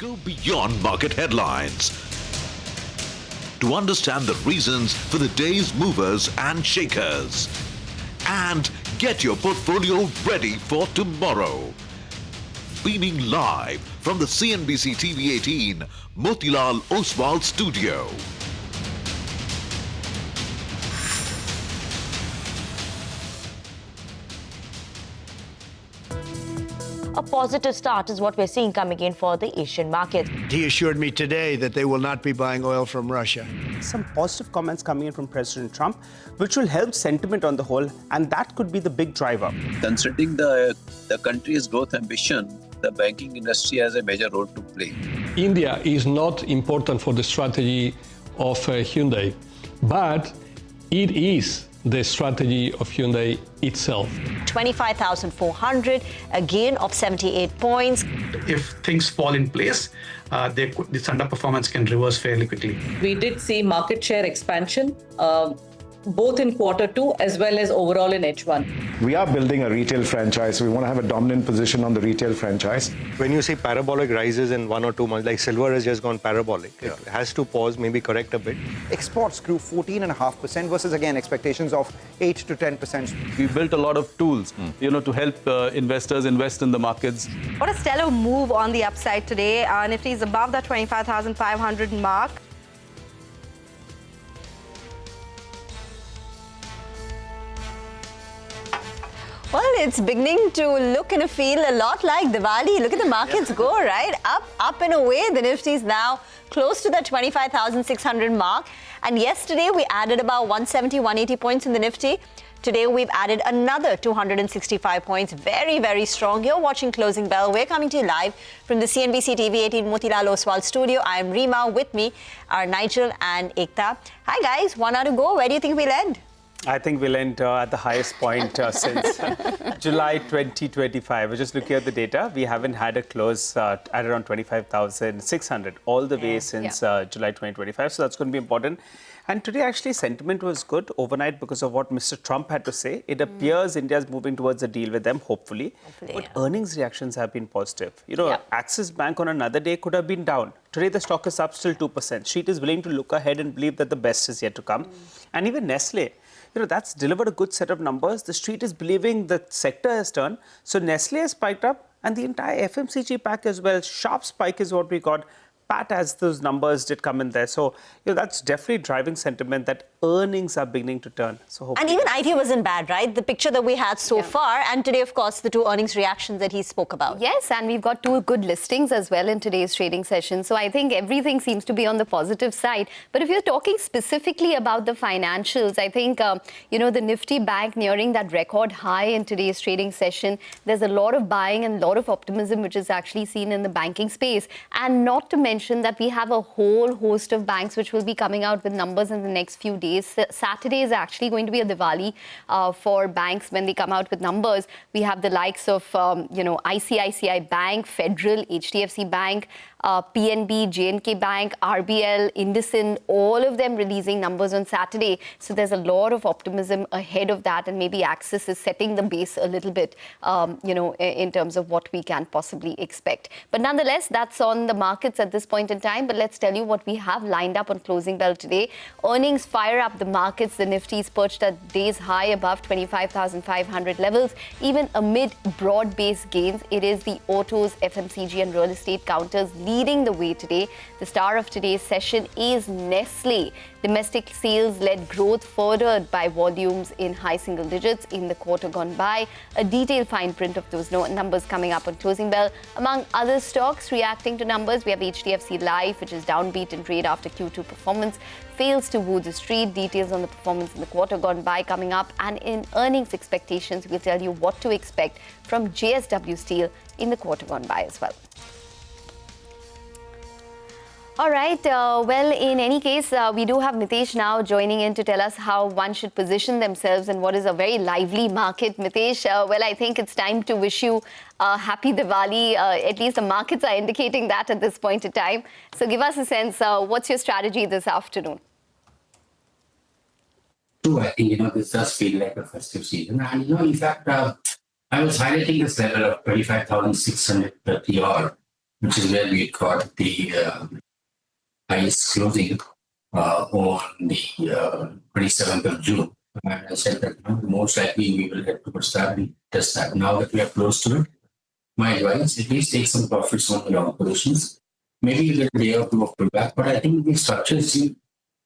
Go beyond market headlines to understand the reasons for the day's movers and shakers. And get your portfolio ready for tomorrow. Beaming live from the CNBC-TV18 Motilal Oswal studio. A positive start is what we're seeing coming in for the Asian markets. He assured me today that they will not be buying oil from Russia. Some positive comments coming in from President Trump, which will help sentiment on the whole, and that could be the big driver. Considering the country's growth ambition, the banking industry has a major role to play. India is not important for the strategy of Hyundai, but it is the strategy of Hyundai itself. 25,400, a gain of 78 points. If things fall in place, this underperformance can reverse fairly quickly. We did see market share expansion, both in Q2 as well as overall in H1. We are building a retail franchise. We want to have a dominant position on the retail franchise. When you see parabolic rises in 1 or 2 months, like silver has just gone parabolic, it has to pause, maybe correct a bit. Exports grew 14.5% versus, again, expectations of 8 to 10%. We built a lot of tools, to help investors invest in the markets. What a stellar move on the upside today. Nifty is above that 25,500 mark. Well, it's beginning to look and feel a lot like Diwali. Look at the markets go, right? Up and away. The Nifty is now close to that 25,600 mark. And yesterday, we added about 170, 180 points in the Nifty. Today, we've added another 265 points. Very, very strong. You're watching Closing Bell. We're coming to you live from the CNBC-TV18 Motilal Oswal studio. I'm Reema. With me are Nigel and Ekta. Hi, guys. 1 hour to go. Where do you think we'll end? I think we'll end at the highest point since July 2025. We're just looking at the data. We haven't had a close at around 25,600 all the way since July 2025. So that's going to be important. And today, actually, sentiment was good overnight because of what Mr. Trump had to say. It appears India's moving towards a deal with them, hopefully. But earnings reactions have been positive. Axis Bank on another day could have been down. Today, the stock is up still 2%. Street is willing to look ahead and believe that the best is yet to come. And even Nestle, that's delivered a good set of numbers. The street is believing the sector has turned. So Nestle has spiked up and the entire FMCG pack as well. Sharp spike is what we got. Pat, as those numbers did come in there. So, that's definitely driving sentiment that earnings are beginning to turn. So and even IT wasn't bad, right? The picture that we had so far. And today, of course, the 2 earnings reactions that he spoke about. Yes, and we've got 2 good listings as well in today's trading session. So I think everything seems to be on the positive side. But if you're talking specifically about the financials, I think, the Nifty Bank nearing that record high in today's trading session. There's a lot of buying and a lot of optimism, which is actually seen in the banking space. And not to mention that we have a whole host of banks which will be coming out with numbers in the next few days. Saturday is actually going to be a Diwali for banks when they come out with numbers. We have the likes of, ICICI Bank, Federal, HDFC Bank, PNB, J&K Bank, RBL, IndusInd, all of them releasing numbers on Saturday. So there's a lot of optimism ahead of that, and maybe Axis is setting the base a little bit, in terms of what we can possibly expect. But nonetheless, that's on the markets at this point in time. But let's tell you what we have lined up on Closing Bell today. Earnings fire up the markets. The Nifty is perched at day's high above 25,500 levels. Even amid broad-based gains, it is the autos, FMCG and real estate counters leading the way today. The star of today's session is Nestle. Domestic sales led growth furthered by volumes in high single digits in the quarter gone by. A detailed fine print of those numbers coming up on Closing Bell. Among other stocks reacting to numbers, we have HDFC Life, which is downbeat in trade after Q2 performance, fails to woo the street. Details on the performance in the quarter gone by coming up. And in earnings expectations, we'll tell you what to expect from JSW Steel in the quarter gone by as well. All right. Well, in any case, we do have Mitesh now joining in to tell us how one should position themselves in what is a very lively market. Mitesh, well, I think it's time to wish you a happy Diwali. At least the markets are indicating that at this point in time. So give us a sense, what's your strategy this afternoon? True, I think, this does feel like a festive season. And, in fact, I was highlighting this level of 25,630 odd which is where we got the highest closing on the 27th of June. And I said that most likely we will get towards that and test that. Now that we are close to it, my advice, at least take some profits on the long positions. Maybe you get a day or two of pullback, but I think the structure is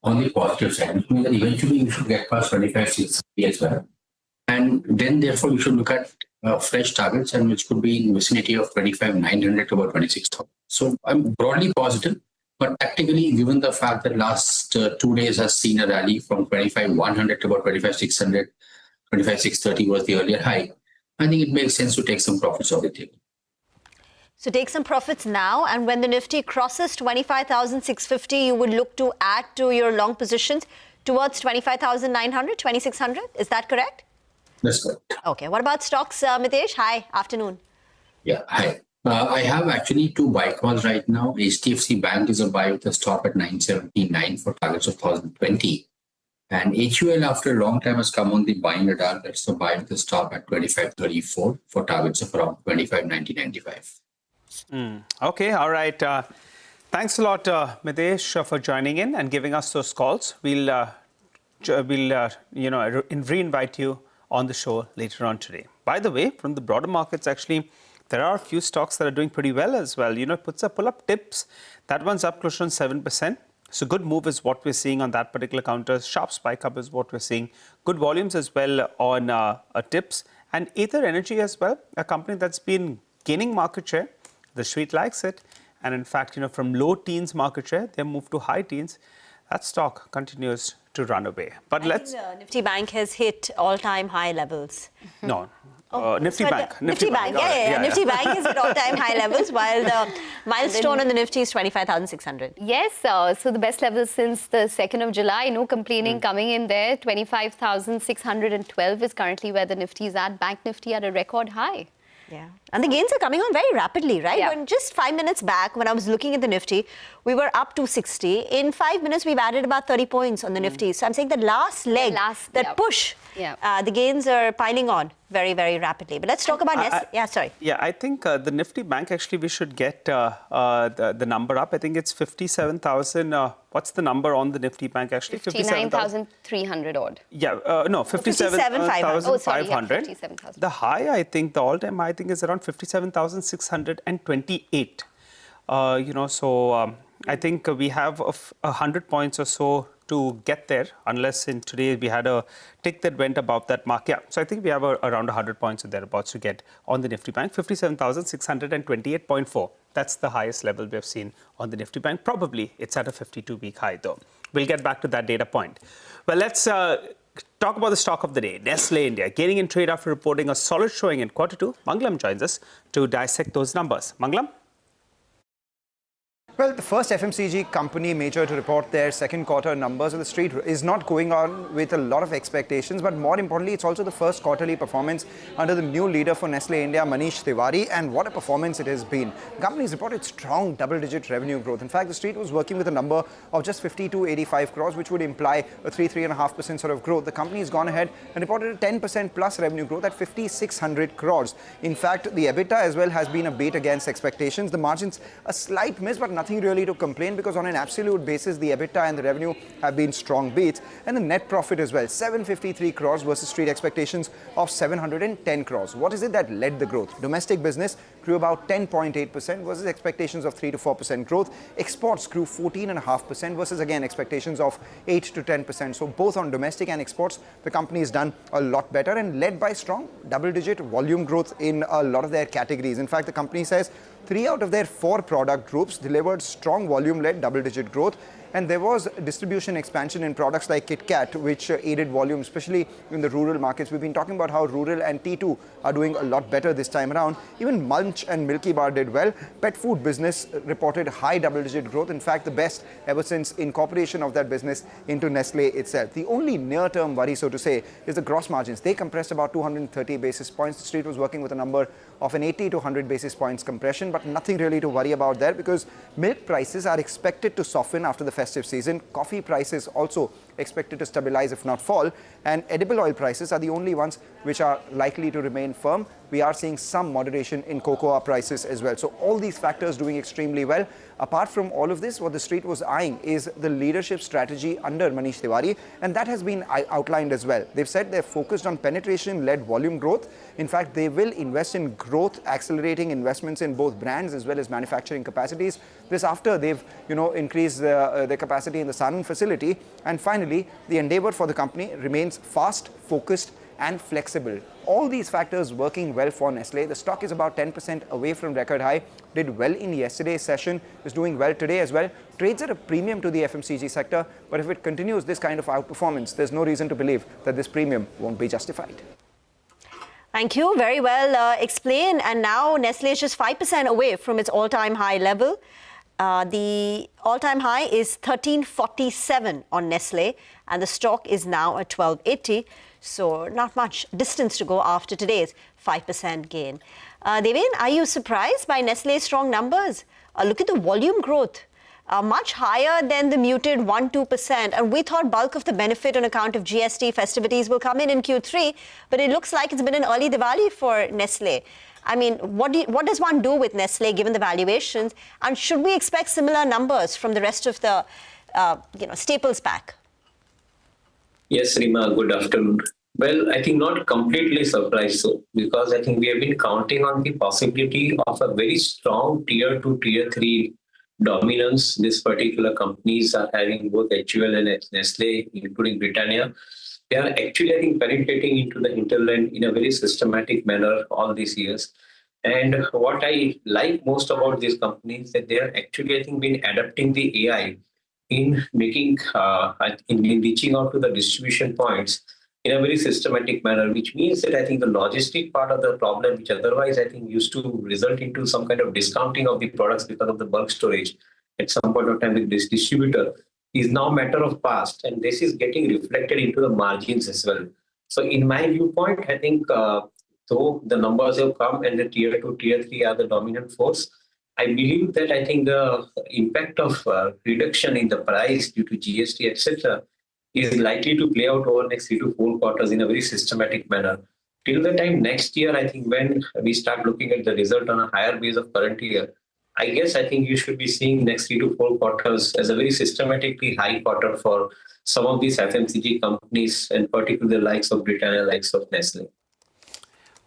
on the positive side, which means that eventually you should get past 25,650 as well. And then, therefore, you should look at fresh targets, and which could be in vicinity of 25,900 to about 26,000. So I'm broadly positive, but tactically, given the fact that last 2 days has seen a rally from 25,100 to about 25,600, 25,630 was the earlier high, I think it makes sense to take some profits off the table. So take some profits now, and when the Nifty crosses 25,650, you would look to add to your long positions towards 25,900, 2,600. Is that correct? That's correct. Okay. What about stocks, Mitesh? Hi. Afternoon. Yeah. Hi. I have actually 2 buy calls right now. HDFC Bank is a buy with a stop at 979 for targets of 1,020. And HUL, after a long time, has come on the buying radar. That's the buy with a stop at 25.34 for targets of around 25.90-95. Okay, all right. Thanks a lot, Mitesh, for joining in and giving us those calls. We'll re-invite you on the show later on today. By the way, from the broader markets, actually, there are a few stocks that are doing pretty well as well. Pull-up tips. That one's up close to 7%. So good move is what we're seeing on that particular counter. Sharp spike up is what we're seeing. Good volumes as well on tips. And Ather Energy as well, a company that's been gaining market share. The street likes it. And in fact, from low teens market share, they moved to high teens. That stock continues to run away. But I think the Nifty Bank has hit all-time high levels. No. Nifty Bank. Nifty Bank. Yeah. Nifty Bank is at all-time high levels, while the milestone on the Nifty is 25,600. Yes, so the best levels since the 2nd of July, no complaining coming in there. 25,612 is currently where the Nifty is at. Bank Nifty at a record high. Yeah. And the gains are coming on very rapidly, right? Yeah. When just 5 minutes back, when I was looking at the Nifty, we were up 260. In 5 minutes, we've added about 30 points on the Nifty. So I'm saying the last leg, push, the gains are piling on very, very rapidly. But let's talk about Nestle. I think the Nifty Bank, actually, we should get the number up. I think it's 57,000. What's the number on the Nifty Bank, actually? 59,300 odd. Yeah, no, 57,500. The high, I think, the all-time high, I think, is around 57,628. I think we have 100 points or so to get there, unless in today we had a tick that went above that mark. Yeah, so I think we have around 100 points or thereabouts to get on the Nifty Bank. 57,628.4. That's the highest level we have seen on the Nifty Bank. Probably it's at a 52-week high, though. We'll get back to that data point. Well, let's talk about the stock of the day. Nestle India gaining in trade after reporting a solid showing in Q2. Mangalam joins us to dissect those numbers. Mangalam? Well, the first FMCG company major to report their second quarter numbers on the street is not going on with a lot of expectations, but more importantly, it's also the first quarterly performance under the new leader for Nestle India, Manish Tiwari, and what a performance it has been. The company's reported strong double-digit revenue growth. In fact, the street was working with a number of just 5285 crores, which would imply a 3.5% sort of growth. The company has gone ahead and reported a 10% plus revenue growth at 5,600 crores. In fact, the EBITDA as well has been a beat against expectations. The margins a slight miss, but nothing really to complain, because on an absolute basis, the EBITDA and the revenue have been strong beats, and the net profit as well, 753 crores versus street expectations of 710 crores. What is it that led the growth? Domestic business grew about 10.8% versus expectations of 3 to 4% growth. Exports grew 14.5% versus again expectations of 8 to 10%. So both on domestic and exports, the company has done a lot better and led by strong double-digit volume growth in a lot of their categories. In fact, the company says 3 out of their 4 product groups delivered strong volume-led double-digit growth. And there was distribution expansion in products like KitKat, which aided volume, especially in the rural markets. We've been talking about how rural and T2 are doing a lot better this time around. Even Munch and Milky Bar did well. Pet food business reported high double-digit growth. In fact, the best ever since incorporation of that business into Nestle itself. The only near-term worry, so to say, is the gross margins. They compressed about 230 basis points. The street was working with a number of an 80 to 100 basis points compression, but nothing really to worry about there, because milk prices are expected to soften after the festive season. Coffee prices also expected to stabilize if not fall, and edible oil prices are the only ones which are likely to remain firm. We are seeing some moderation in cocoa prices as well. So all these factors doing extremely well. Apart from all of this, what the street was eyeing is the leadership strategy under Manish Tiwari, and that has been outlined as well. They've said they're focused on penetration-led volume growth. In fact, they will invest in growth, accelerating investments in both brands as well as manufacturing capacities. This after they've, increased their capacity in the Sanand facility. And finally, the endeavor for the company remains fast, focused, and flexible. All these factors working well for Nestle. The stock is about 10% away from record high, did well in yesterday's session, is doing well today as well, trades at a premium to the FMCG sector, but if it continues this kind of outperformance, there's no reason to believe that this premium won't be justified. Thank you. Very well explained. And now Nestle is just 5% away from its all-time high level. The all-time high is 1347 on Nestle, and the stock is now at 1280. So not much distance to go after today's 5% gain. Devin, are you surprised by Nestle's strong numbers? Look at the volume growth, much higher than the muted 1-2%. And we thought bulk of the benefit on account of GST festivities will come in Q3, but it looks like it's been an early Diwali for Nestle. I mean, what does one do with Nestle given the valuations? And should we expect similar numbers from the rest of the staples pack? Yes, Rima, good afternoon. Well, I think not completely surprised so, because I think we have been counting on the possibility of a very strong tier 2, tier 3 dominance. These particular companies are having both HUL and Nestle, including Britannia. They are actually, I think, penetrating into the hinterland in a very systematic manner all these years. And what I like most about these companies is that they are actually, I think, been adapting the AI in making, in reaching out to the distribution points in a very systematic manner, which means that I think the logistic part of the problem, which otherwise I think used to result into some kind of discounting of the products because of the bulk storage at some point of time with this distributor, is now a matter of past, and this is getting reflected into the margins as well. So in my viewpoint, I think though the numbers have come and the tier 2, tier 3 are the dominant force, I believe that I think the impact of reduction in the price due to GST, etc., is likely to play out over the next 3 to 4 quarters in a very systematic manner. Till the time next year, I think when we start looking at the result on a higher base of current year, I think you should be seeing next 3 to 4 quarters as a very systematically high quarter for some of these FMCG companies, and particularly the likes of Britannia, likes of Nestle.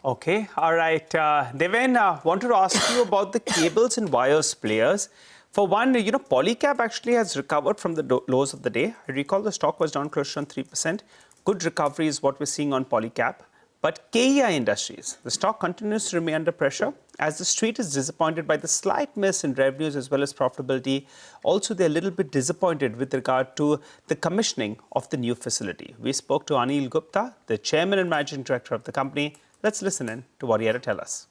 Okay, all right. Deven, wanted to ask you about the cables and wires players. For one, Polycab actually has recovered from the lows of the day. I recall the stock was down close to 3%. Good recovery is what we're seeing on Polycab. But KEI Industries, the stock continues to remain under pressure as the street is disappointed by the slight miss in revenues as well as profitability. Also, they're a little bit disappointed with regard to the commissioning of the new facility. We spoke to Anil Gupta, the chairman and managing director of the company. Let's listen in to what he had to tell us.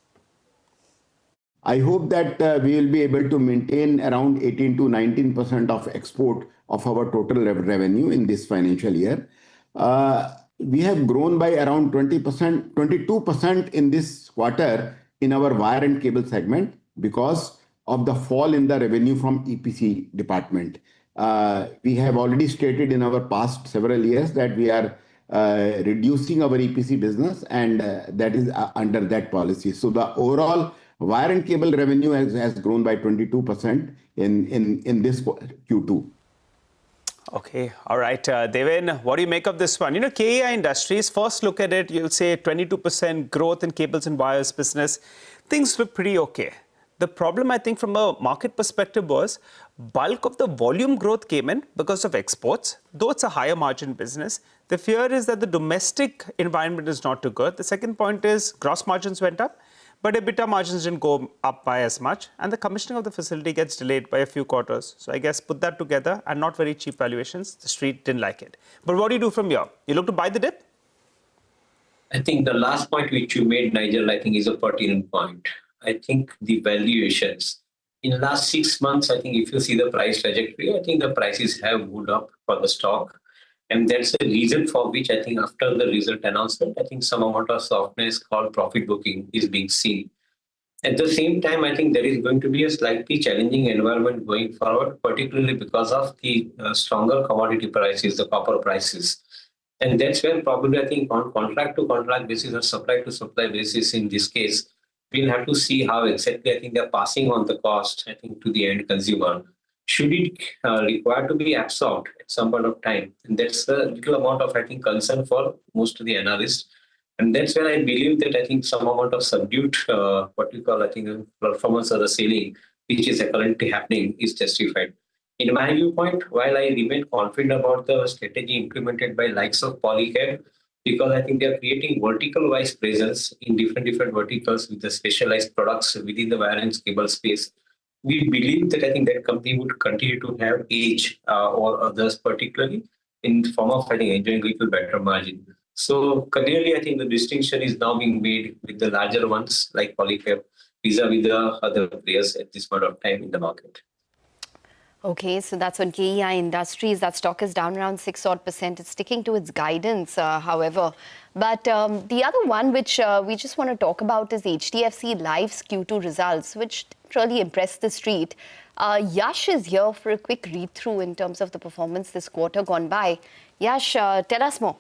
I hope that we will be able to maintain around 18 to 19% of export of our total revenue in this financial year. We have grown by around 22% in this quarter in our wire and cable segment because of the fall in the revenue from EPC department. We have already stated in our past several years that we are reducing our EPC business, and that is under that policy. So the overall wire and cable revenue has grown by 22% in this Q2. Okay, all right. Deven, what do you make of this one? KEI Industries, first look at it, you'll say 22% growth in cables and wires business. Things look pretty okay. The problem, I think, from a market perspective was bulk of the volume growth came in because of exports, though it's a higher margin business. The fear is that the domestic environment is not too good. The second point is gross margins went up, but EBITDA margins didn't go up by as much, and the commissioning of the facility gets delayed by a few quarters. So I guess put that together, and not very cheap valuations. The street didn't like it. But what do you do from here? You look to buy the dip? I think the last point which you made, Nigel, I think is a pertinent point. I think the valuations in the last 6 months, I think if you see the price trajectory, I think the prices have moved up for the stock. And that's the reason for which I think after the result announcement, I think some amount of softness called profit booking is being seen. At the same time, I think there is going to be a slightly challenging environment going forward, particularly because of the stronger commodity prices, the copper prices. And that's where probably I think on contract to contract basis or supply to supply basis in this case, we'll have to see how exactly I think they're passing on the cost, I think, to the end consumer. Should it require to be absorbed at some point of time? And that's a little amount of, I think, concern for most of the analysts. And that's where I believe that I think some amount of subdued, what we call, I think, performance of the ceiling, which is currently happening, is justified. In my viewpoint, while I remain confident about the strategy implemented by likes of Polycab, because I think they are creating vertical-wise presence in different verticals with the specialized products within the wire and cable space. We believe that I think that company would continue to have edge or others, particularly in the form of I think enjoying a little better margin. So clearly, I think the distinction is now being made with the larger ones like Polycab vis-a-vis the other players at this point of time in the market. Okay, so that's on KEI Industries. That stock is down around 6% It's sticking to its guidance, however. But the other one which we just want to talk about is HDFC Life's Q2 results, which really impressed the street. Yash is here for a quick read-through in terms of the performance this quarter gone by. Yash, tell us more.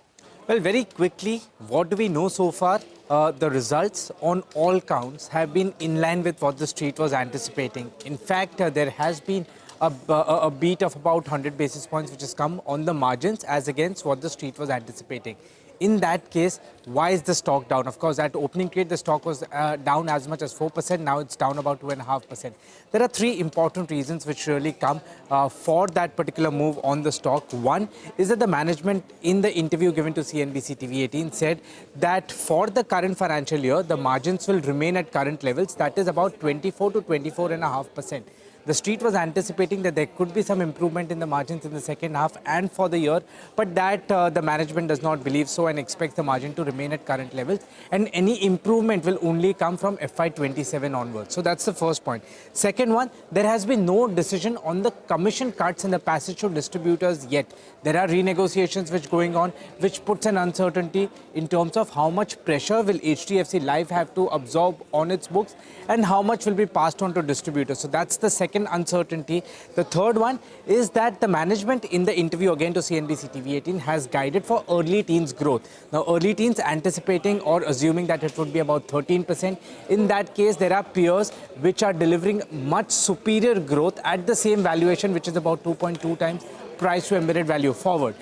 Well, very quickly, what do we know so far? The results on all counts have been in line with what the street was anticipating. In fact, there has been a beat of about 100 basis points which has come on the margins as against what the street was anticipating. In that case, why is the stock down? Of course, at opening trade, the stock was down as much as 4%. Now it's down about 2.5%. There are three important reasons which really come for that particular move on the stock. One is that the management in the interview given to CNBC-TV18 said that for the current financial year, the margins will remain at current levels. That is about 24 to 24.5%. The street was anticipating that there could be some improvement in the margins in the second half and for the year, but that the management does not believe so and expects the margin to remain at current levels. And any improvement will only come from FY27 onwards. So that's the first point. Second one, there has been no decision on the commission cuts in the passage to distributors yet. There are renegotiations which are going on, which puts an uncertainty in terms of how much pressure will HDFC Life have to absorb on its books and how much will be passed on to distributors. So that's the second uncertainty. The third one is that the management in the interview again to CNBC-TV18 has guided for early teens growth. Now, early teens anticipating or assuming that it would be about 13%. In that case, there are peers which are delivering much superior growth at the same valuation, which is about 2.2 times price to embedded value forward.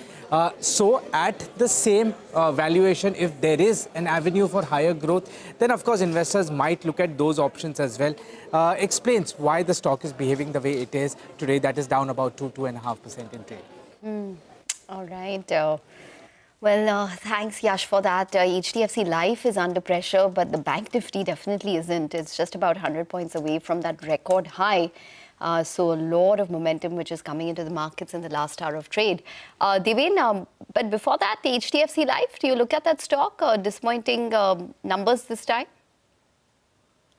So at the same valuation, if there is an avenue for higher growth, then of course investors might look at those options as well. Explains why the stock is behaving the way it is today, that is down about 2.5% in trade. All right. Well, thanks, Yash, for that. HDFC Life is under pressure, but the Bank Nifty definitely isn't. It's just about 100 points away from that record high. So a lot of momentum which is coming into the markets in the last hour of trade. Devin, but before that, the HDFC Life, do you look at that stock? Disappointing numbers this time?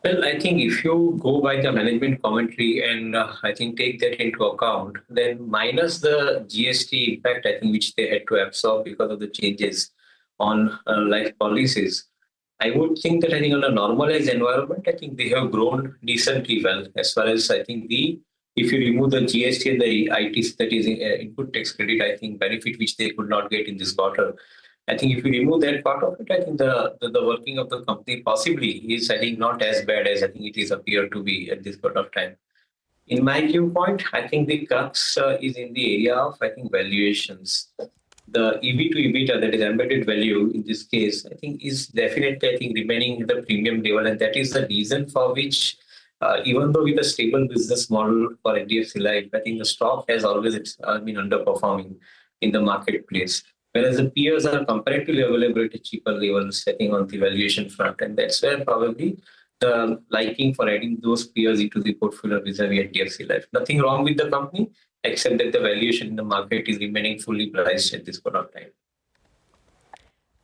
Well, I think if you go by the management commentary and I think take that into account, then minus the GST impact, I think, which they had to absorb because of the changes on life policies, I would think that I think on a normalized environment, I think they have grown decently well as far as I think if you remove the GST and the IT, that is input tax credit, I think benefit which they could not get in this quarter. I think if you remove that part of it, I think the working of the company possibly is, I think, not as bad as I think it is appeared to be at this point of time. In my viewpoint, I think the crux is in the area of, I think, valuations. The EV to EBITDA, that is embedded value in this case, I think is definitely, I think, remaining at the premium level. And that is the reason for which, even though with a stable business model for HDFC Life, I think the stock has always been underperforming in the marketplace. Whereas the peers are comparatively available at cheaper levels, I think, on the valuation front. And that's where probably the liking for adding those peers into the portfolio vis-a-vis HDFC Life. Nothing wrong with the company, except that the valuation in the market is remaining fully priced at this point of time.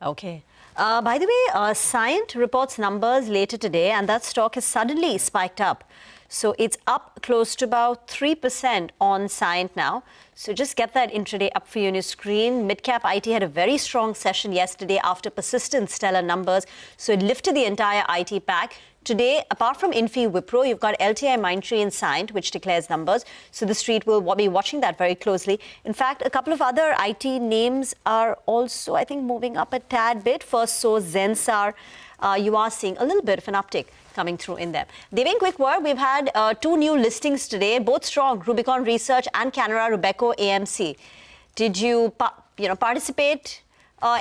Okay. By the way, Cyient reports numbers later today, and that stock has suddenly spiked up. So it's up close to about 3% on Cyient now. So just get that intraday up for you on your screen. Midcap IT had a very strong session yesterday after persistent stellar numbers. So it lifted the entire IT pack Today, apart from Infi Wipro, you've got LTI Mindtree and Cyient, which declares numbers. So the street will be watching that very closely. In fact, a couple of other IT names are also, I think, moving up a tad bit. First, so Zensar, you are seeing a little bit of an uptick coming through in them. Devin, quick word. We've had 2 new listings today, both strong, Rubicon Research and Canara Robeco AMC. Did you, participate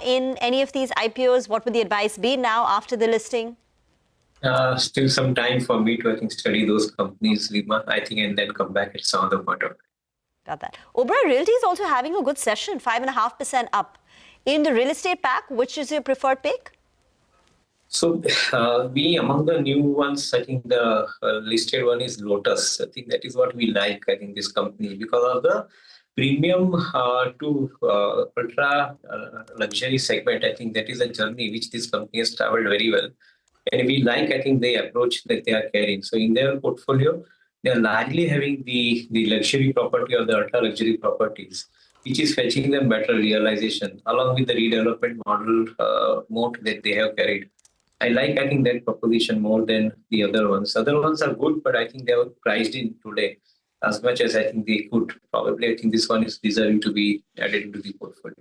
in any of these IPOs? What would the advice be now after the listing? Still some time for me to, I think, study those companies, Rima, I think, and then come back at some other point of time. Got that. Oberoi Realty is also having a good session, 5.5% up. In the real estate pack, which is your preferred pick? So among the new ones, I think the listed one is Lotus. I think that is what we like, I think, this company, because of the premium to ultra luxury segment. I think that is a journey which this company has traveled very well. And we like, I think, the approach that they are carrying. So in their portfolio, they are largely having the luxury property or the ultra luxury properties, which is fetching them better realization, along with the redevelopment model mode that they have carried. I think, that proposition more than the other ones. Other ones are good, but I think they were priced in today as much as I think they could. Probably, I think this one is deserving to be added into the portfolio.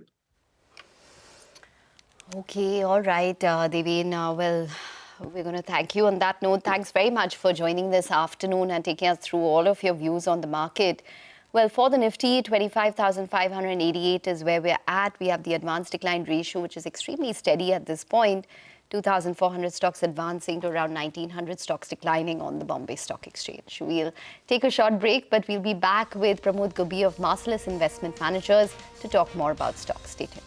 Okay, all right, Devin. Well, we're going to thank you on that note. Thanks very much for joining this afternoon and taking us through all of your views on the market. Well, for the Nifty, 25,588 is where we're at. We have the advanced decline ratio, which is extremely steady at this point. 2,400 stocks advancing to around 1,900 stocks declining on the Bombay Stock Exchange. We'll take a short break, but we'll be back with Pramod Gubbi of Marcellus Investment Managers to talk more about stocks. Stay tuned.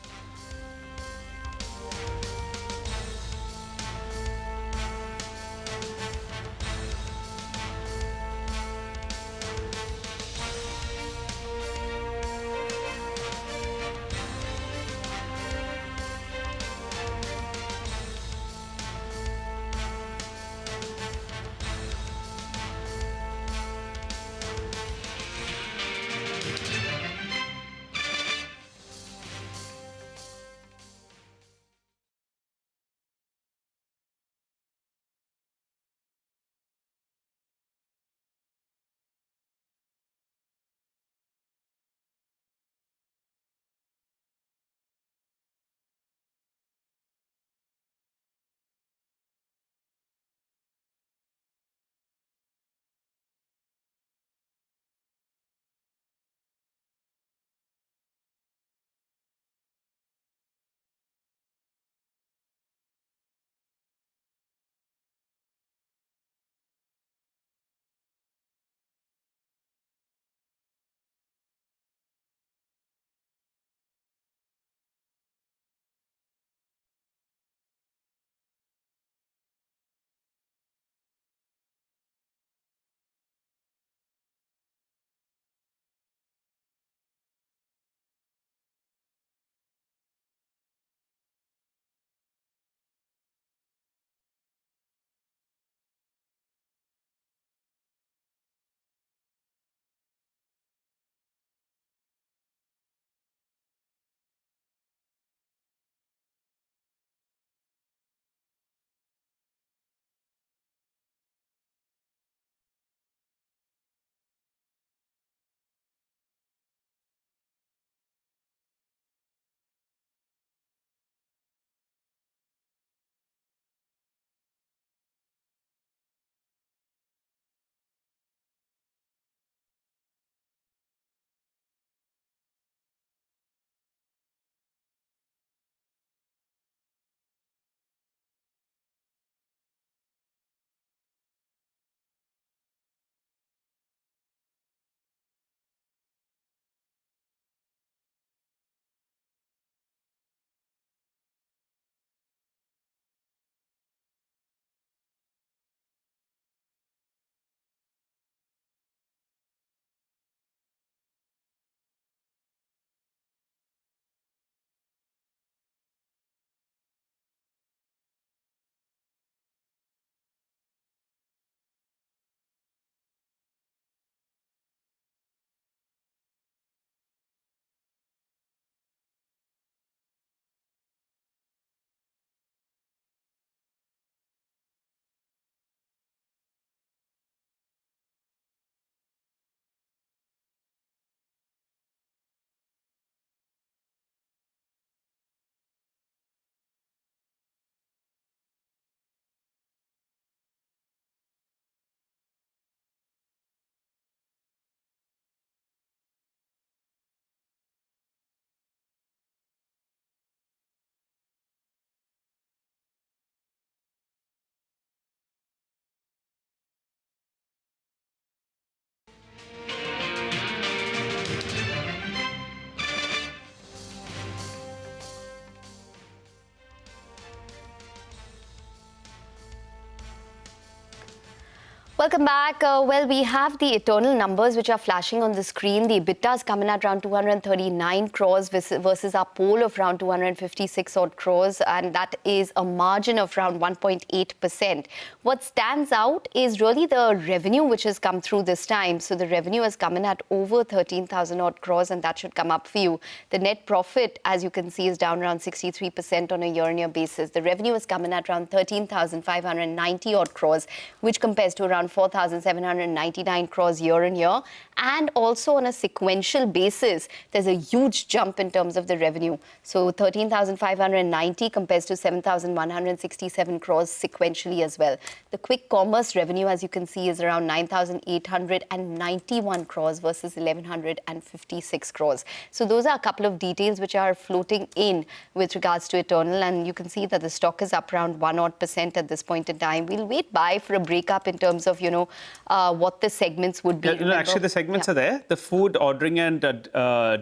Welcome back. Well, we have the eternal numbers which are flashing on the screen. The EBITDA is coming at around 239 crores versus our poll of around 256 odd crores, and that is a margin of around 1.8%. What stands out is really the revenue which has come through this time. So the revenue has come in at over 13,000 odd crores, and that should come up for you. The net profit, as you can see, is down around 63% on a year-on-year basis. The revenue is coming at around 13,590 odd crores, which compares to around 4,799 crores year on year. And also on a sequential basis, there's a huge jump in terms of the revenue. So 13,590 compares to 7,167 crores sequentially as well. The quick commerce revenue, as you can see, is around 9,891 crores versus 1,156 crores. So those are a couple of details which are floating in with regards to Eternal. And you can see that the stock is up around 1% at this point in time. We'll wait by for a breakup in terms of, what the segments would be. Actually, the segments are there. The food ordering and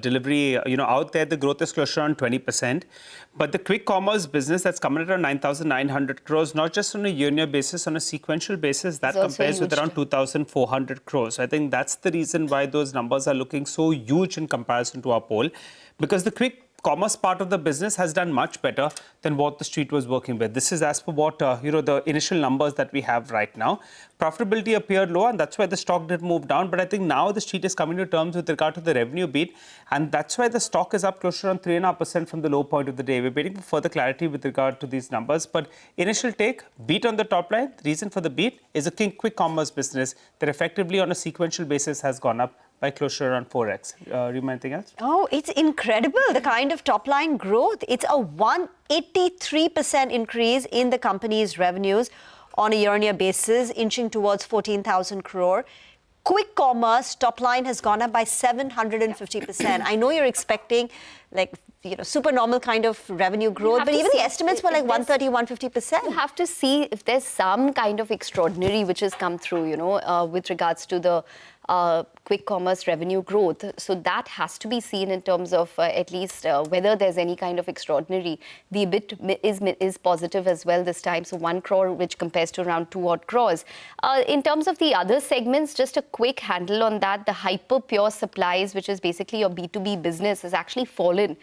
delivery, out there, the growth is closer on 20%. But the quick commerce business that's coming at around 9,900 crores, not just on a year-on-year basis, on a sequential basis, that compares with around 2,400 crores. So I think that's the reason why those numbers are looking so huge in comparison to our poll, because the quick commerce part of the business has done much better than what the street was working with. This is as per what, the initial numbers that we have right now. Profitability appeared low, and that's why the stock did move down. But I think now the street is coming to terms with regard to the revenue beat, and that's why the stock is up closer on 3.5% from the low point of the day. We're waiting for further clarity with regard to these numbers. But initial take, beat on the top line. The reason for the beat is a quick commerce business that effectively on a sequential basis has gone up by closer around 4x. Rima, anything else? Oh, it's incredible, the kind of top-line growth. It's a 183% increase in the company's revenues on a year-on-year basis, inching towards 14,000 crore. Quick commerce top line has gone up by 750%. I know you're expecting super normal kind of revenue growth, but even the estimates were like 130, 150%. You have to see if there's some kind of extraordinary which has come through, with regards to the quick commerce revenue growth. So that has to be seen in terms of at least whether there's any kind of extraordinary. The EBIT is positive as well this time. So 1 crore, which compares to around 2 odd crores. In terms of the other segments, just a quick handle on that. The hyper pure supplies, which is basically your B2B business, has actually fallen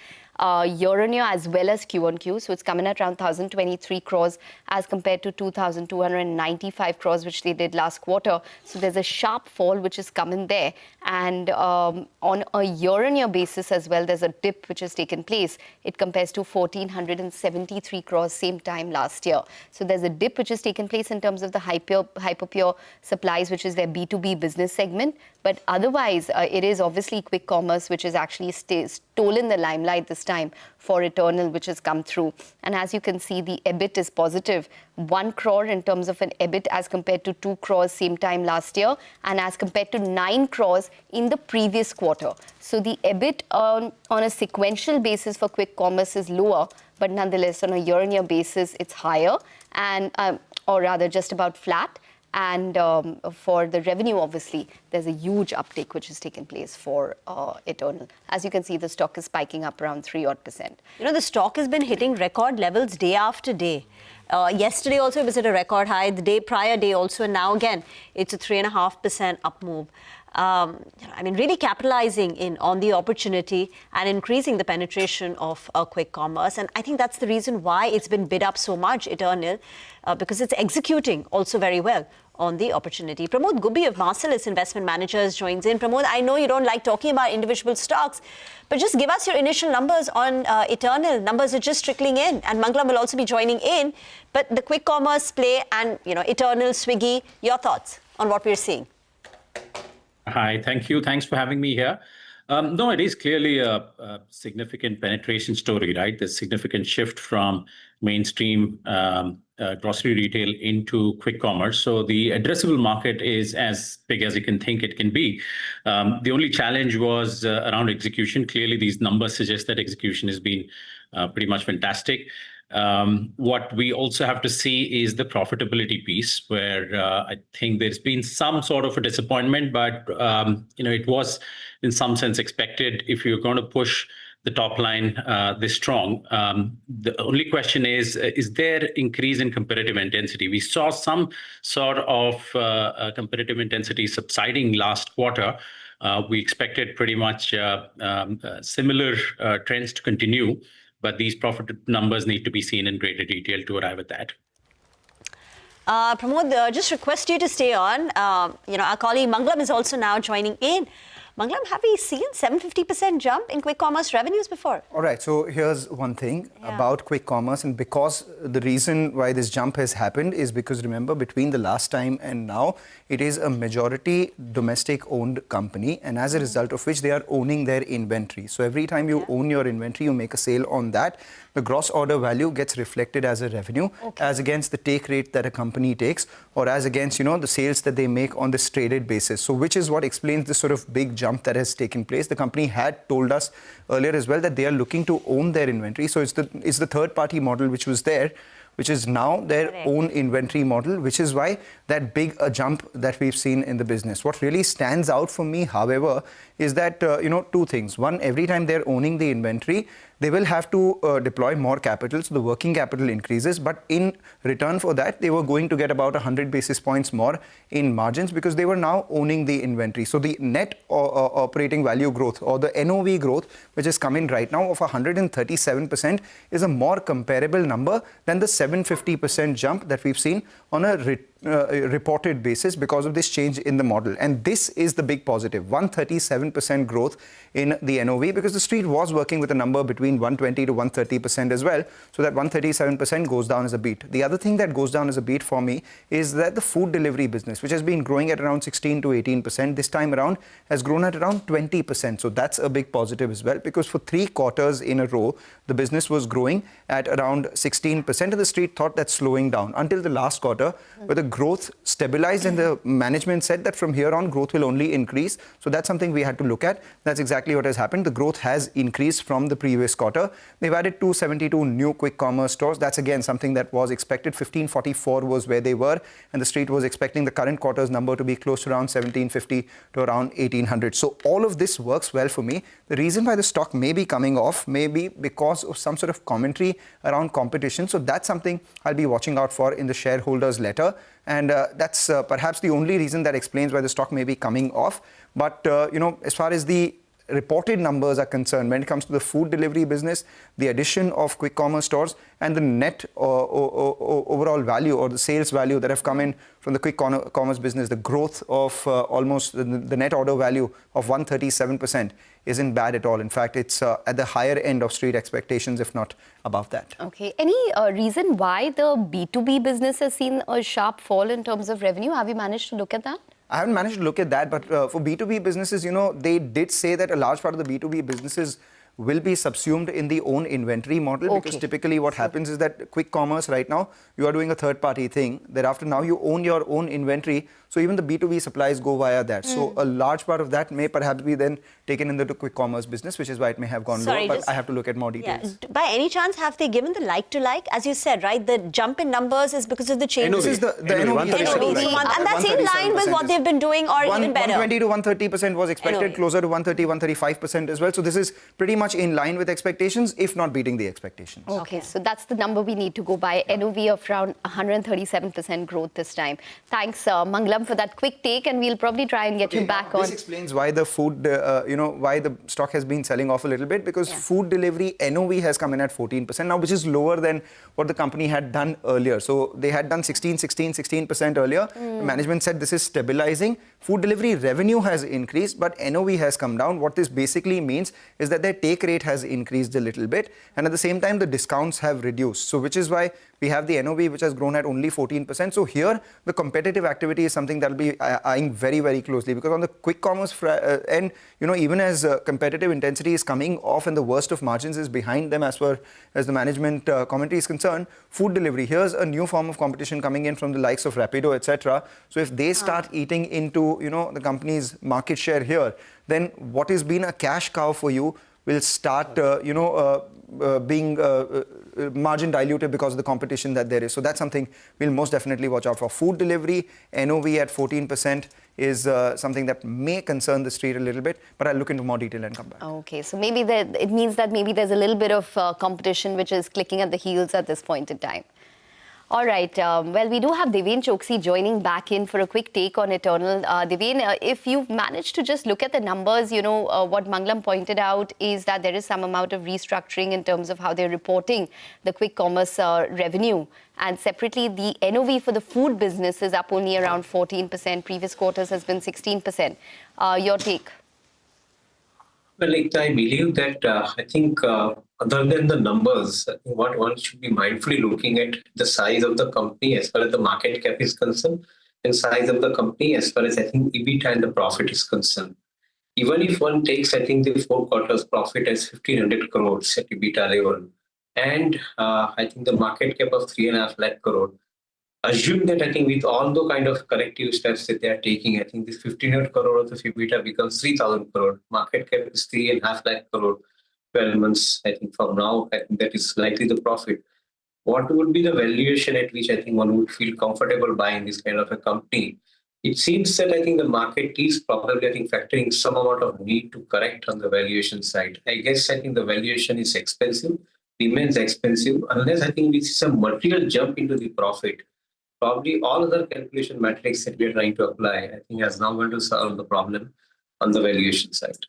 year on year as well as Q on Q. So it's coming at around 1,023 crores as compared to 2,295 crores, which they did last quarter. So there's a sharp fall which is coming there. And on a year on year basis as well, there's a dip which has taken place. It compares to 1,473 crores same time last year. So there's a dip which has taken place in terms of the hyper pure supplies, which is their B2B business segment. But otherwise, it is obviously quick commerce, which is actually stolen the limelight this time for Eternal, which has come through. And as you can see, the EBIT is positive. 1 crore in terms of an EBIT as compared to 2 crores same time last year, and as compared to 9 crores in the previous quarter. So the EBIT on a sequential basis for quick commerce is lower, but nonetheless on a year-on-year basis, it's higher, and or rather just about flat. And for the revenue, obviously, there's a huge uptick which has taken place for Eternal. As you can see, the stock is spiking up around 3% odd. The stock has been hitting record levels day after day. Yesterday also it was at a record high, the prior day also, and now again, it's a 3.5% up move. Really capitalizing on the opportunity and increasing the penetration of quick commerce. And I think that's the reason why it's been bid up so much, Eternal, because it's executing also very well on the opportunity. Pramod Gubbi of Marcellus Investment Managers joins in. Pramod, I know you don't like talking about individual stocks, but just give us your initial numbers on Eternal. Numbers are just trickling in, and Mangalam will also be joining in. But the quick commerce play and, Eternal, Swiggy, your thoughts on what we're seeing? Hi, thank you. Thanks for having me here. No, it is clearly a significant penetration story, right? There's significant shift from mainstream grocery retail into quick commerce. So the addressable market is as big as you can think it can be. The only challenge was around execution. Clearly, these numbers suggest that execution has been pretty much fantastic. What we also have to see is the profitability piece, where I think there's been some sort of a disappointment, but it was in some sense expected. If you're going to push the top line this strong. The only question is there increase in competitive intensity? We saw some sort of competitive intensity subsiding last quarter. We expected pretty much similar trends to continue, but these profit numbers need to be seen in greater detail to arrive at that. Pramod, just request you to stay on. Our colleague Manglam is also now joining in. Manglam, have we seen 750% jump in quick commerce revenues before? All right, so here's one thing about quick commerce, and because the reason why this jump has happened is because, remember, between the last time and now, it is a majority domestic owned company, and as a result of which they are owning their inventory. So every time you own your inventory, you make a sale on that, the gross order value gets reflected as a revenue, as against the take rate that a company takes, or as against, the sales that they make on this traded basis. So which is what explains this sort of big jump that has taken place. The company had told us earlier as well that they are looking to own their inventory. So it's the third party model which was there, which is now their own inventory model, which is why that big jump that we've seen in the business. What really stands out for me, however, is that, two things. One, every time they're owning the inventory, they will have to deploy more capital, so the working capital increases. But in return for that, they were going to get about 100 basis points more in margins because they were now owning the inventory. So the net operating value growth, or the NOV growth, which is coming right now of 137%, is a more comparable number than the 750% jump that we've seen on a reported basis because of this change in the model. And this is the big positive, 137% growth in the NOV, because the street was working with a number between 120 to 130% as well. So that 137% goes down as a beat. The other thing that goes down as a beat for me is that the food delivery business, which has been growing at around 16 to 18%, this time around has grown at around 20%. So that's a big positive as well, because for 3 quarters in a row, the business was growing at around 16%, and the street thought that's slowing down until the last quarter, where the growth stabilized and the management said that from here on growth will only increase. So that's something we had to look at. That's exactly what has happened. The growth has increased from the previous quarter. They've added 272 new quick commerce stores. That's again something that was expected. 1544 was where they were, and the street was expecting the current quarter's number to be close to around 1750 to around 1800. So all of this works well for me. The reason why the stock may be coming off may be because of some sort of commentary around competition. So that's something I'll be watching out for in the shareholders letter. And that's perhaps the only reason that explains why the stock may be coming off. But, as far as the reported numbers are concerned, when it comes to the food delivery business, the addition of quick commerce stores and the net overall value, or the sales value that have come in from the quick commerce business, the growth of almost the net order value of 137% isn't bad at all. In fact, it's at the higher end of street expectations, if not above that. Okay. Any reason why the B2B business has seen a sharp fall in terms of revenue? Have you managed to look at that? I haven't managed to look at that, but for B2B businesses, they did say that a large part of the B2B businesses will be subsumed in the own inventory model, because typically what happens is that quick commerce right now, you are doing a third-party thing. Thereafter, now you own your own inventory, so even the B2B supplies go via that. So a large part of that may perhaps be then taken in the quick commerce business, which is why it may have gone lower, but I have to look at more details. Yeah. By any chance, have they given the like-to-like? As you said, right, the jump in numbers is because of the change. This is the NOV. And that's in line with what they've been doing, or even better. 120 to 130% was expected, closer to 130, 135% as well. So this is pretty much in line with expectations, if not beating the expectations. Okay, so that's the number we need to go by. NOV of around 137% growth this time. Thanks, Manglam, for that quick take, and we'll probably try and get you back on. This explains why the food, why the stock has been selling off a little bit, because food delivery NOV has come in at 14% now, which is lower than what the company had done earlier. So they had done 16% earlier. The management said this is stabilizing. Food delivery revenue has increased, but NOV has come down. What this basically means is that their take rate has increased a little bit, and at the same time the discounts have reduced. So which is why we have the NOV, which has grown at only 14%. So here the competitive activity is something that will be eyeing very, very closely, because on the quick commerce end, even as competitive intensity is coming off and the worst of margins is behind them as far as the management commentary is concerned, food delivery, here's a new form of competition coming in from the likes of Rapido, etc. So if they start eating into the company's market share here, then what has been a cash cow for you will start being margin dilutive because of the competition that there is. So that's something we'll most definitely watch out for. Food delivery, NOV at 14% is something that may concern the street a little bit, but I'll look into more detail and come back. Okay, so maybe it means that maybe there's a little bit of competition which is clicking at the heels at this point in time. All right. Well, we do have Deven Choksi joining back in for a quick take on Eternal. Deven, if you've managed to just look at the numbers, what Mangalam pointed out is that there is some amount of restructuring in terms of how they're reporting the quick commerce revenue. And separately, the NOV for the food business is up only around 14%. Previous quarters has been 16%. Your take? Well, I believe that I think other than the numbers, I think what one should be mindfully looking at the size of the company as far as the market cap is concerned, and size of the company as far as I think EBITDA and the profit is concerned. Even if one takes, I think, the 4 quarters profit as 1,500 crores at EBITDA level, and I think the market cap of 3.5 lakh crore, assume that I think with all the kind of corrective steps that they are taking, I think this 1,500 crore of the EBITDA becomes 3,000 crore. Market cap is 3.5 lakh crore. 12 months, I think from now, I think that is likely the profit. What would be the valuation at which I think one would feel comfortable buying this kind of a company? It seems that I think the market is probably, I think, factoring some amount of need to correct on the valuation side. I guess I think the valuation is expensive, remains expensive, unless I think we see some material jump into the profit. Probably all other calculation metrics that we are trying to apply, I think, has now going to solve the problem on the valuation side.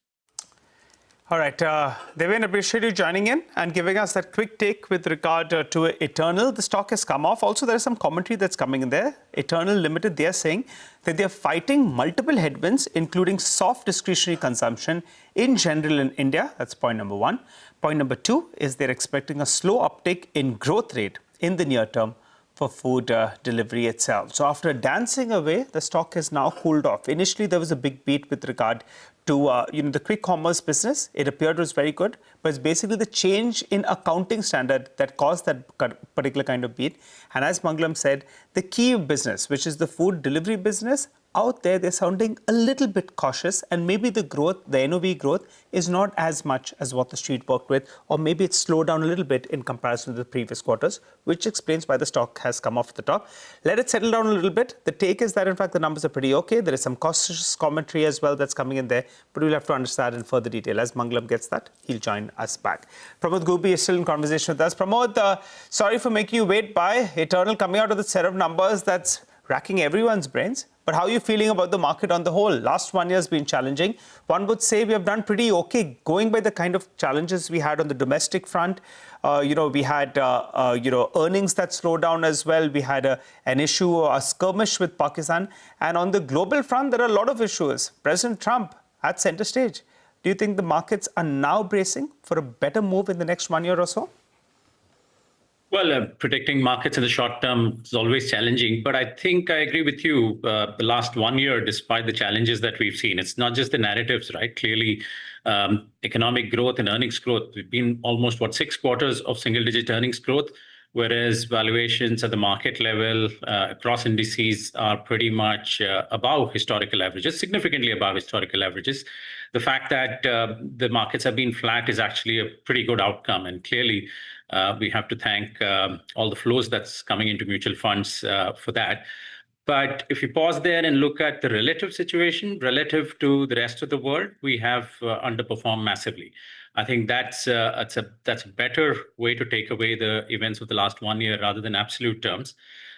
All right, Deven, appreciate you joining in and giving us that quick take with regard to Eternal. The stock has come off. Also, there is some commentary that's coming in there. Eternal Limited, they are saying that they're fighting multiple headwinds, including soft discretionary consumption in general in India. That's point number one. Point number two is they're expecting a slow uptick in growth rate in the near term for food delivery itself. So after dancing away, the stock has now cooled off. Initially, there was a big beat with regard to the quick commerce business. It appeared was very good, but it's basically the change in accounting standard that caused that particular kind of beat. And as Mangalam said, the key business, which is the food delivery business, out there, they're sounding a little bit cautious, and maybe the growth, the NOV growth, is not as much as what the street worked with, or maybe it's slowed down a little bit in comparison to the previous quarters, which explains why the stock has come off the top. Let it settle down a little bit. The take is that, in fact, the numbers are pretty okay. There is some cautious commentary as well that's coming in there, but we'll have to understand in further detail. As Mangalam gets that, he'll join us back. Pramod Gubi is still in conversation with us. Pramod, sorry for making you wait by. Eternal coming out with a set of numbers that's racking everyone's brains. But how are you feeling about the market on the whole? Last 1 year has been challenging. One would say we have done pretty okay, going by the kind of challenges we had on the domestic front. We had earnings that slowed down as well. We had an issue, a skirmish with Pakistan. And on the global front, there are a lot of issues. President Trump at center stage. Do you think the markets are now bracing for a better move in the next 1 year or so? Well, predicting markets in the short term is always challenging, but I think I agree with you. The last 1 year, despite the challenges that we've seen, it's not just the narratives, right? Clearly, economic growth and earnings growth, we've been almost, 6 quarters of single-digit earnings growth, whereas valuations at the market level across indices are pretty much above historical averages, significantly above historical averages. The fact that the markets have been flat is actually a pretty good outcome, and clearly, we have to thank all the flows that's coming into mutual funds for that. But if you pause there and look at the relative situation relative to the rest of the world, we have underperformed massively. I think that's a better way to take away the events of the last 1 year rather than absolute terms.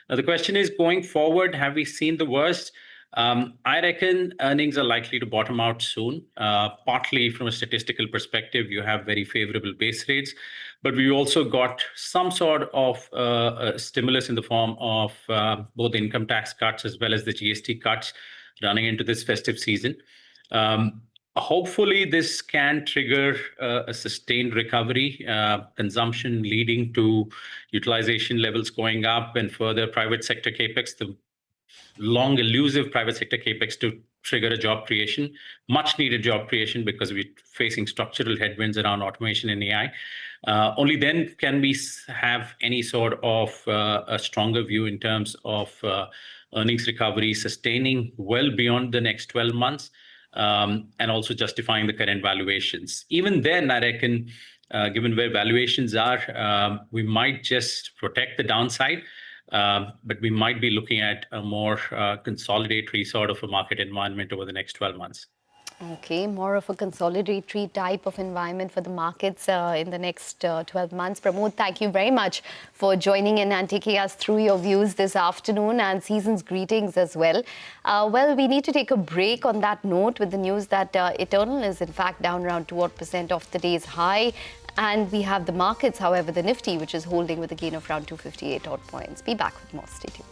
Now, the question is, going forward, have we seen the worst? I reckon earnings are likely to bottom out soon. Partly from a statistical perspective, you have very favorable base rates, but we also got some sort of stimulus in the form of both income tax cuts as well as the GST cuts running into this festive season. Hopefully, this can trigger a sustained recovery, consumption leading to utilization levels going up and further private sector capex, the long elusive private sector capex to trigger a job creation, much needed job creation, because we're facing structural headwinds around automation and AI. Only then can we have any sort of a stronger view in terms of earnings recovery sustaining well beyond the next 12 months and also justifying the current valuations. Even then, I reckon given where valuations are, we might just protect the downside, but we might be looking at a more consolidatory sort of a market environment over the next 12 months. Okay, more of a consolidatory type of environment for the markets in the next 12 months. Pramod, thank you very much for joining in and taking us through your views this afternoon, and season's greetings as well. Well, we need to take a break on that note with the news that Eternal is in fact down around 2% off the day's high. And we have the markets, however, the Nifty, which is holding with a gain of around 258 odd points. Be back with more. Stay tuned.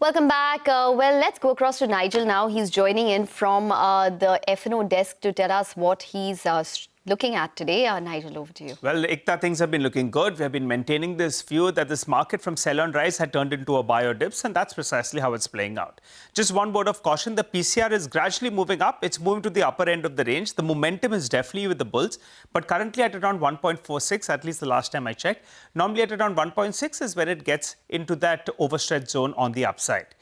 Welcome back. Well, let's go across to Nigel now. He's joining in from the F&O desk to tell us what he's looking at today. Nigel, over to you. Well, Ekta, things have been looking good. We have been maintaining this view that this market from sell on rise had turned into a buy or dips, and that's precisely how it's playing out. Just one word of caution, the PCR is gradually moving up. It's moving to the upper end of the range. The momentum is definitely with the bulls, but currently at around 1.46, at least the last time I checked. Normally at around 1.6 is when it gets into that overstretched zone on the upside.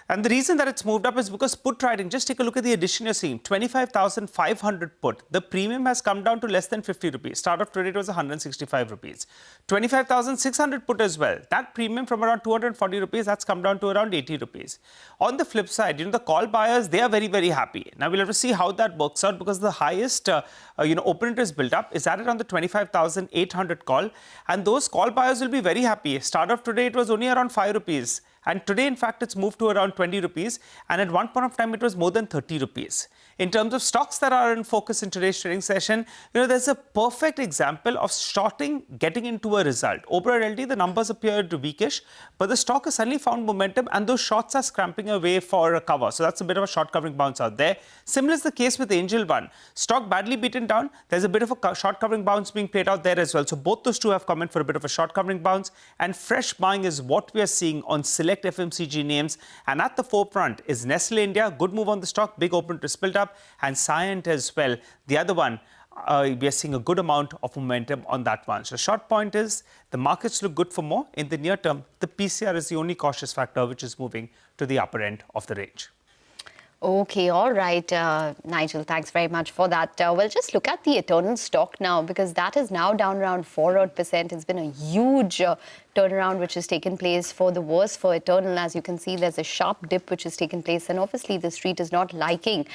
And the reason that it's moved up is because put trading, just take a look at the addition you're seeing, 25,500 put. The premium has come down to less than 50 rupees. Start of today it was 165 rupees. 25,600 put as well. That premium from around 240 rupees, that's come down to around 80 rupees. On the flip side, the call buyers, they are very, very happy. Now we'll have to see how that works out because the highest, open interest built up is at around the 25,800 call. And those call buyers will be very happy. Start of today, it was only around 5 rupees. And today, in fact, it's moved to around 20 rupees. And at one point of time, it was more than 30 rupees. In terms of stocks that are in focus in today's trading session, there's a perfect example of shorting getting into a result. Oberoi LD, the numbers appeared weakish, but the stock has suddenly found momentum and those shorts are scramping away for a cover. So that's a bit of a short covering bounce out there. Similar is the case with Angel One. Stock badly beaten down. There's a bit of a short covering bounce being played out there as well. So both those two have come in for a bit of a short covering bounce. And fresh buying is what we are seeing on select FMCG names. And at the forefront is Nestle India. Good move on the stock. Big open interest built up. And Cyient as well. The other one, we are seeing a good amount of momentum on that one. So short point is the markets look good for more. In the near term, the PCR is the only cautious factor which is moving to the upper end of the range. Okay, all right, Nigel, thanks very much for that. We'll just look at the Eternal stock now because that is now down around 4%. It's been a huge turnaround which has taken place for the worse for Eternal. As you can see, there's a sharp dip which has taken place, and obviously the street is not liking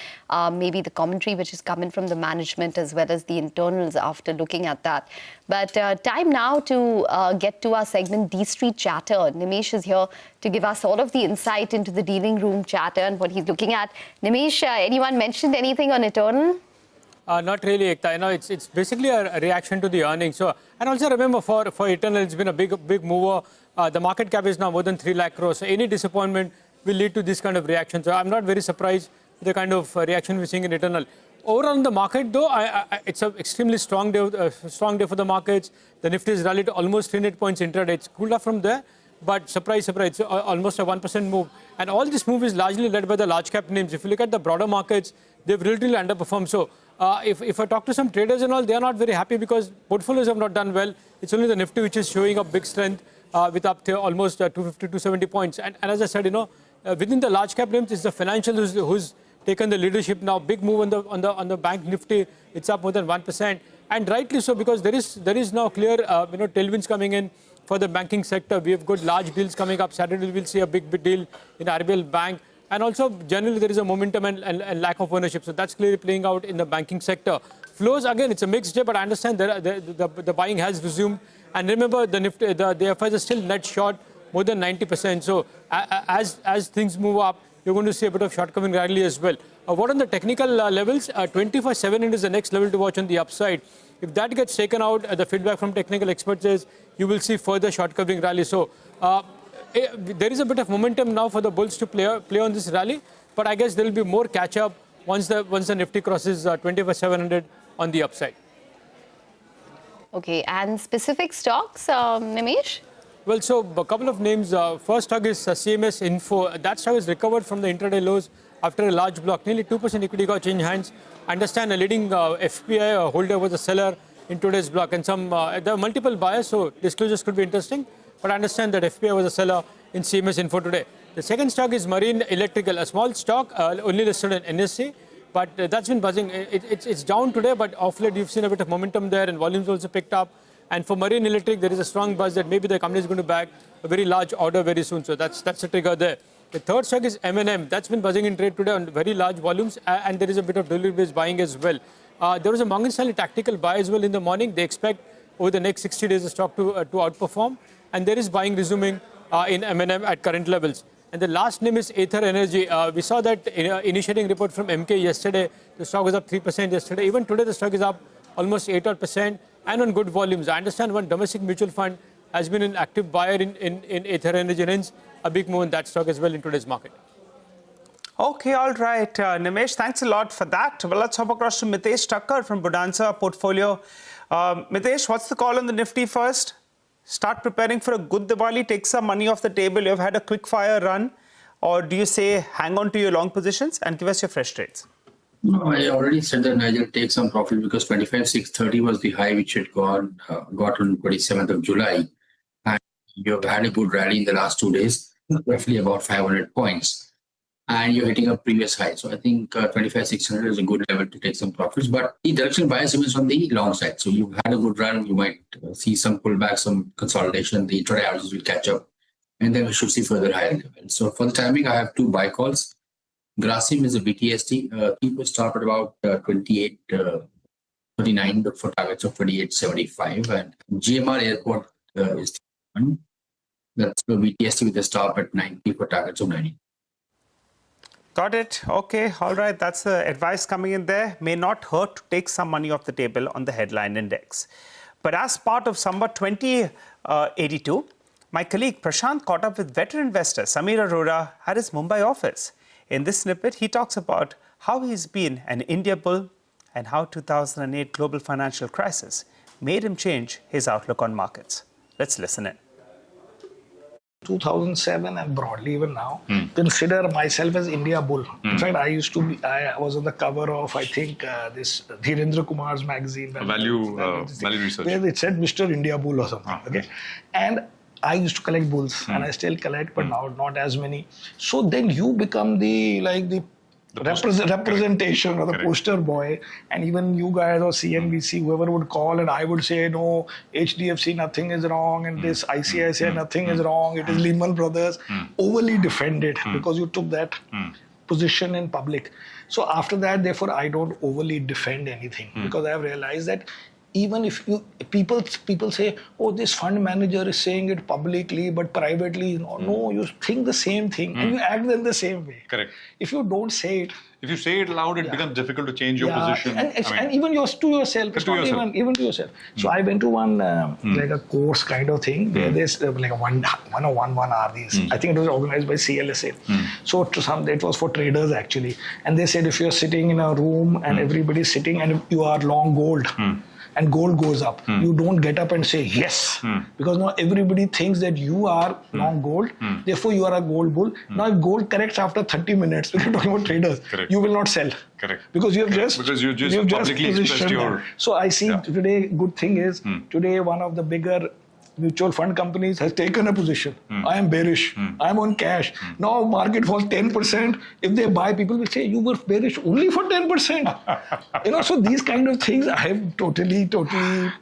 maybe the commentary which is coming from the management as well as the internals after looking at that. But time now to get to our segment, D-Street Chatter. Nimesh is here to give us all of the insight into the dealing room chatter and what he's looking at. Nimesh, anyone mentioned anything on Eternal? Not really, Ekta. It's basically a reaction to the earnings. So, and also remember for Eternal, it's been a big mover. The market cap is now more than 3 lakh crores. So any disappointment will lead to this kind of reaction. So I'm not very surprised with the kind of reaction we're seeing in Eternal. Overall in the market, though, it's an extremely strong day for the markets. The Nifty has rallied almost 300 points intraday. It's cooled off from there. But surprise, it's almost a 1% move. And all this move is largely led by the large cap names. If you look at the broader markets, they've relatively underperformed. So if I talk to some traders and all, they are not very happy because portfolios have not done well. It's only the Nifty which is showing up big strength with up to almost 250, 270 points. And as I said, within the large cap names, it's the financial who's taken the leadership now. Big move on the bank Nifty. It's up more than 1%. And rightly so, because there is now clear tailwinds coming in for the banking sector. We have got large deals coming up. Saturday we'll see a big deal in RBL Bank. And also, generally, there is a momentum and lack of ownership. So that's clearly playing out in the banking sector. Flows, again, it's a mixed day, but I understand the buying has resumed. And remember, the Nifty, the FIs are still net short more than 90%. So as things move up, you're going to see a bit of short covering rally as well. What on the technical levels? 24/7 is the next level to watch on the upside. If that gets taken out, the feedback from technical experts is you will see further short covering rally. So there is a bit of momentum now for the bulls to play on this rally, but I guess there will be more catch up once the Nifty crosses 24/700 on the upside. Okay, and specific stocks, Nimesh? Well, so a couple of names. First stock is CMS Info. That stock is recovered from the intraday lows after a large block. Nearly 2% equity got changed hands. Understand a leading FPI holder was a seller in today's block, and there are multiple buyers, so disclosures could be interesting. But I understand that FPI was a seller in CMS Info today. The second stock is Marine Electrical, a small stock only listed in NSE, but that's been buzzing. It's down today, but off late you've seen a bit of momentum there, and volumes also picked up. And for Marine Electric, there is a strong buzz that maybe the company is going to bag a very large order very soon. So that's the trigger there. The third stock is M&M. That's been buzzing in trade today on very large volumes, and there is a bit of delivery-based buying as well. There was a Morgan Stanley tactical buy as well in the morning. They expect over the next 60 days the stock to outperform, and there is buying resuming in M&M at current levels. And the last name is Aether Energy. We saw that initiating report from MK yesterday. The stock was up 3% yesterday. Even today, the stock is up almost 8% and on good volumes. I understand one domestic mutual fund has been an active buyer in Aether Energy, and hence a big move in that stock as well in today's market. Okay, all right. Nimesh, thanks a lot for that. Well, let's hop across to Mitesh Thakkar from Bonanza Portfolio. Mitesh, what's the call on the Nifty first? Start preparing for a good Diwali, take some money off the table. You've had a quick fire run. Or do you say hang on to your long positions and give us your fresh trades? No, I already said that Nigel take some profit because 25,630 was the high which it got on 27th of July. And you've had a good rally in the last 2 days, roughly about 500 points. and you're hitting a previous high. So I think 25,600 is a good level to take some profits. But the direction bias is on the long side. So you've had a good run. You might see some pullback, some consolidation. The intraday averages will catch up, and then we should see further higher levels. So for the timing, I have two buy calls. Grasim is a BTST. Keep a stop at about 28.39. Look for targets of 28.75. And GMR Airport is the one. That's the BTST with a stop at 90 for targets of 90. Got it. Okay. All right. That's the advice coming in there. May not hurt to take some money off the table on the headline index. But as part of Summer 2082, my colleague Prashant caught up with veteran investor Samir Arora at his Mumbai office. In this snippet, he talks about how he's been an India bull and how 2008 global financial crisis made him change his outlook on markets. Let's listen in. 2007 and broadly even now, consider myself as India bull. In fact, I was on the cover of, I think, this Dhirendra Kumar's magazine. Value research. Where it said Mr. India Bull or something. Okay. And I used to collect bulls and I still collect, but now not as many. So then you become the representation or the poster boy, and even you guys or CNBC, whoever would call, and I would say, no, HDFC, nothing is wrong, and this ICICI, nothing is wrong, it is Lehman Brothers, overly defended because you took that position in public. So after that, therefore, I don't overly defend anything because I have realized that even if people say, oh, this fund manager is saying it publicly, but privately, no, you think the same thing and you act in the same way. Correct. If you don't say it, if you say it loud, it becomes difficult to change your position. And even to yourself. Even to yourself. So I went to one like a course kind of thing where there's like a 101 hour these. I think it was organized by CLSA. So it was for traders actually. And they said if you're sitting in a room and everybody's sitting and you are long gold, and gold goes up, you don't get up and say yes, because now everybody thinks that you are long gold, therefore you are a gold bull. Now if gold corrects after 30 minutes, when you're talking about traders, you will not sell. Correct. Because you just publicly expressed your... So I see today, good thing is, today one of the bigger mutual fund companies has taken a position. I am bearish. I am on cash. Now market falls 10%. If they buy, people will say, you were bearish only for 10%. So these kind of things I have totally...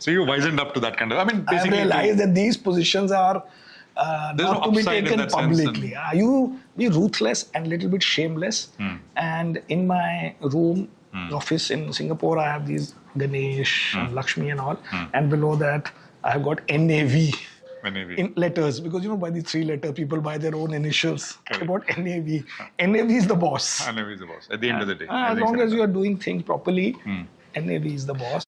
So you wisened up to that kind of... I realized that these positions are not to be taken publicly. You be ruthless and a little bit shameless. And in my room, office in Singapore, I have these Ganesh, Lakshmi and all. And below that, I have got NAV in letters, because by the 3 letter people buy their own initials. I bought NAV. NAV is the boss. NAV is the boss at the end of the day. As long as you are doing things properly, NAV is the boss.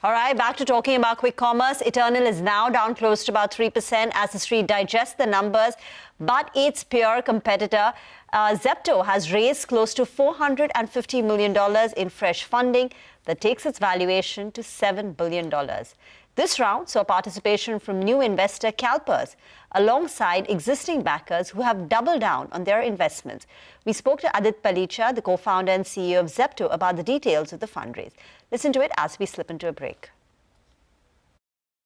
All right, back to talking about quick commerce. Eternal is now down close to about 3% as the street digests the numbers, but its peer competitor, Zepto, has raised close to $450 million in fresh funding that takes its valuation to $7 billion. This round saw participation from new investor CalPERS, alongside existing backers who have doubled down on their investments. We spoke to Adit Palicha, the co-founder and CEO of Zepto, about the details of the fundraise. Listen to it as we slip into a break.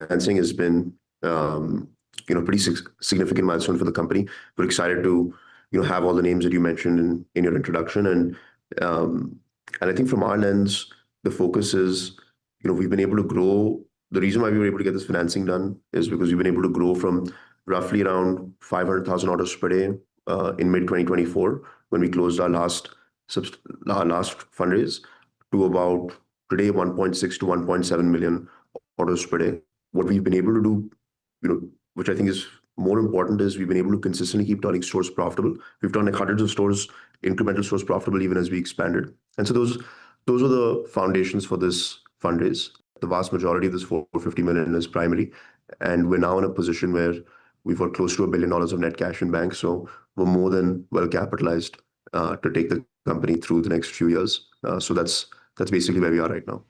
Financing has been, pretty significant milestone for the company. We're excited to, have all the names that you mentioned in your introduction, and I think from our lens, the focus is, we've been able to grow. The reason why we were able to get this financing done is because we've been able to grow from roughly around 500,000 orders per day in mid-2024, when we closed our last fundraise, to about today 1.6 to 1.7 million orders per day. What we've been able to do, which I think is more important, is we've been able to consistently keep turning stores profitable. We've done hundreds of stores, incremental stores profitable even as we expanded. And so those are the foundations for this fundraise. The vast majority of this $450 million is primary. And we're now in a position where we've got close to $1 billion of net cash in bank. So we're more than well capitalized to take the company through the next few years. So that's basically where we are right now.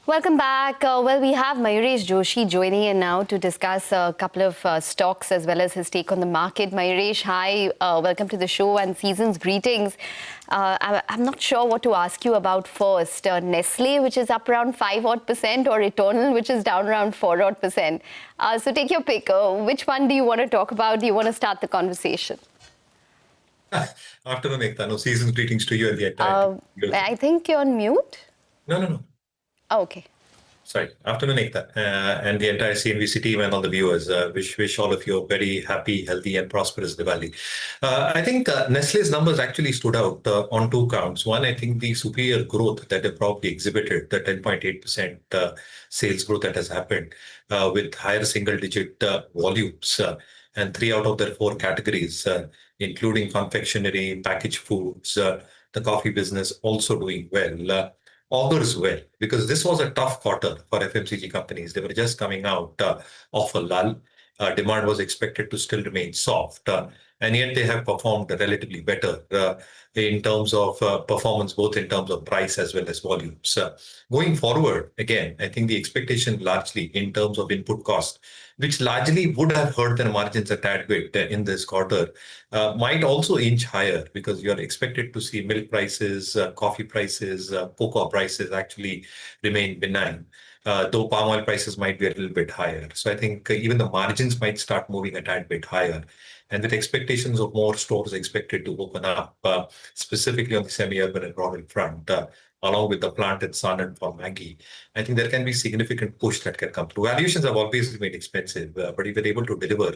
Welcome back. Well, we have Mayuresh Joshi joining in now to discuss a couple of stocks as well as his take on the market. Mayuresh, hi. Welcome to the show and season's greetings. I'm not sure what to ask you about first. Nestle, which is up around 5% or Eternal, which is down around 4%. So take your pick. Which one do you want to talk about? Do you want to start the conversation? Afternoon, Ekta. No, season's greetings to you and the entire team. I think you're on mute. No. Oh, okay. Sorry. Afternoon, Ekta, and the entire CNBC team and all the viewers. Wish all of you a very happy, healthy, and prosperous Diwali. I think Nestle's numbers actually stood out on two counts. One, I think the superior growth that they probably exhibited, the 10.8% sales growth that has happened with higher single-digit volumes, and 3 out of their 4 categories, including confectionery, packaged foods, the coffee business also doing well. Augurs well, because this was a tough quarter for FMCG companies. They were just coming out of a lull. Demand was expected to still remain soft, and yet they have performed relatively better in terms of performance, both in terms of price as well as volumes. Going forward, again, I think the expectation largely in terms of input cost, which largely would have hurt their margins a tad bit in this quarter, might also inch higher because you're expected to see milk prices, coffee prices, cocoa prices actually remain benign. Though palm oil prices might be a little bit higher. So I think even the margins might start moving a tad bit higher. And with expectations of more stores expected to open up, specifically on the semi-urban and rural front, along with the plant at Sun and for Maggi, I think there can be significant push that can come through. Valuations have always been expensive, but if they're able to deliver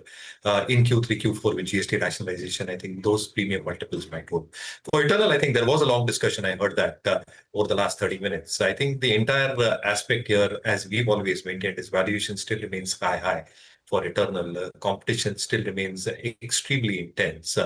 in Q3, Q4 with GST rationalization, I think those premium multiples might work. For Eternal, I think there was a long discussion. I heard that over the last 30 minutes. I think the entire aspect here, as we've always maintained, is valuation still remains sky high. For Eternal, competition still remains extremely intense.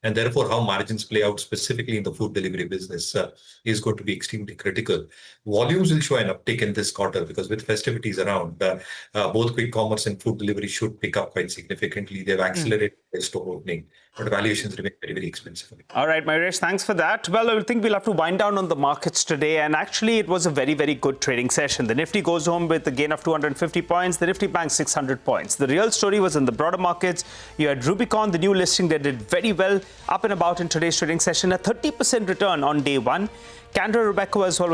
And therefore, how margins play out specifically in the food delivery business is going to be extremely critical. Volumes will show an uptick in this quarter because with festivities around, both quick commerce and food delivery should pick up quite significantly. They've accelerated their store opening, but valuations remain very, very expensive. All right, Mayuresh, thanks for that. Well, I think we'll have to wind down on the markets today. And actually, it was a very, very good trading session. The Nifty goes home with a gain of 250 points. The Nifty banks 600 points. The real story was in the broader markets. You had Rubicon, the new listing that did very well, up and about in today's trading session, a 30% return on day one. Canada Rebecca as well.